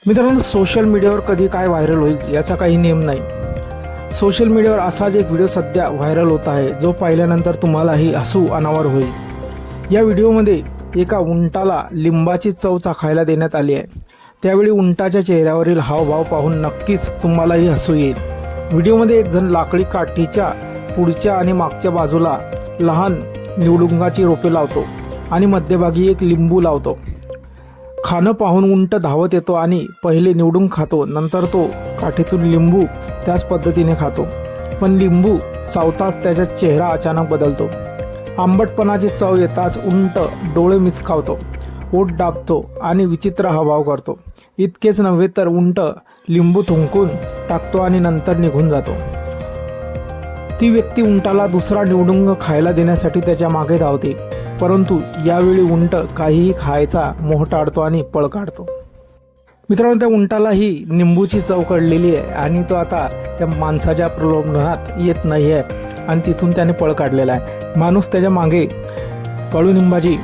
मित्रांनो, सोशल मीडियावर कधी काय व्हायरल होईल याचा काही नियम नाही. सोशल मीडियावर असाच एक व्हिडिओ सध्या व्हायरल होत आहे, जो पाहिल्यानंतर तुम्हालाही हसू अनावर होईल. या व्हिडिओमध्ये एका उंटाला लिंबाची चव चाखायला देण्यात आली आहे. त्यावेळी उंटाच्या चेहऱ्यावरील हावभाव पाहून नक्कीच तुम्हालाही हसू येईल. व्हिडिओमध्ये एक जण लाकडी काठीच्या पुढच्या आणि मागच्या बाजूला लहान निवडुंगाची रोपे लावतो आणि मध्यभागी एक लिंबू लावतो. खाणं पाहून उंट धावत येतो आणि पहिले निवडून खातो. नंतर तो काठीतून लिंबू त्याच पद्धतीने खातो. पण लिंबू चावताच त्याचा चेहरा अचानक बदलतो. आंबटपणाची चव येताच उंट डोळे मिचकावतो, ओठ दाबतो आणि विचित्र हावभाव करतो. इतकेच नव्हे तर उंट लिंबू थुंकून टाकतो आणि नंतर निघून जातो. ती व्यक्ती उंटाला दुसरा निवडुंग खायला देण्यासाठी त्याच्या मागे धावते. परंतु यावेळी उंट काहीही खायचा मोह टाळतो आणि पळ काढतो. मित्रांनो, त्या उंटालाही निंबूची चव कळलेली आहे आणि तो आता त्या माणसाच्या प्रलोभनात येत नाही आहे आणि तिथून त्याने पळ काढलेला आहे. माणूस त्याच्या मागे कडुनिंबाची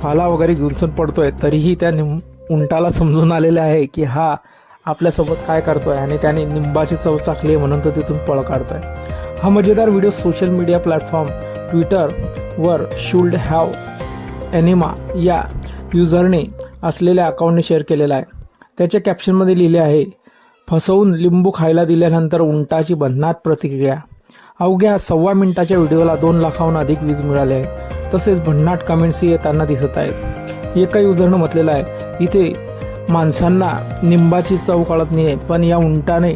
पाला वगैरे घेऊन पडतोय, तरीही त्या उंटाला समजून आलेलं आहे की हा आपल्यासोबत काय करतोय आणि त्याने निंबाची चव चाखली म्हणून तो तिथून पळ काढतोय. हा मजेदार व्हिडिओ सोशल मीडिया प्लॅटफॉर्म ट्विटरवर शुल्ड हॅव एनिमा या युजरने असलेल्या अकाउंटने शेअर केलेला आहे. त्याच्या कॅप्शनमध्ये लिहिले आहे, फसवून लिंबू खायला दिल्यानंतर उंटाची भन्नाट प्रतिक्रिया. अवघ्या 1.25 मिनिटाच्या व्हिडिओला 2 लाखाहून अधिक व्ह्यूज मिळाले आहेत. तसेच भन्नाट कमेंट्सही येताना दिसत आहेत. एका युजरनं म्हटलेलं आहे, इथे माणसांना निंबाची चव कळत नाही आहे, पण या उंटाने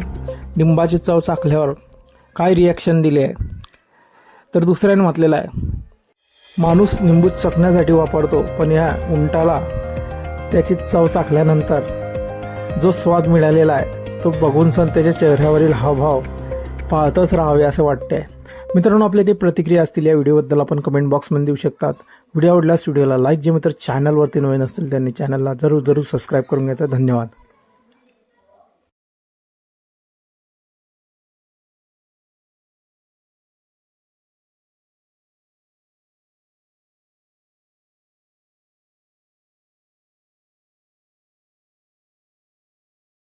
निंबाची चव चाखल्यावर काय रिॲक्शन दिली आहे. तर दुसऱ्याने म्हटलेलं आहे, माणूस निंबू चखण्यासाठी वापरतो, पण या उंटाला त्याची चव चाखल्यानंतर जो स्वाद मिळालेला आहे तो बघून सण त्याच्या चेहऱ्यावरील हावभाव पाहतच राहावे असं वाटतंय. मित्रांनो, आपल्या काही प्रतिक्रिया असतील या व्हिडिओबद्दल आपण कमेंट बॉक्समध्ये देऊ शकतात. व्हिडिओ आवडल्यास व्हिडिओला लाईक, जे मित्र चॅनलवरती नवीन असतील त्यांनी चॅनलला जरूर सबस्क्राईब करून घ्यायचं. धन्यवाद.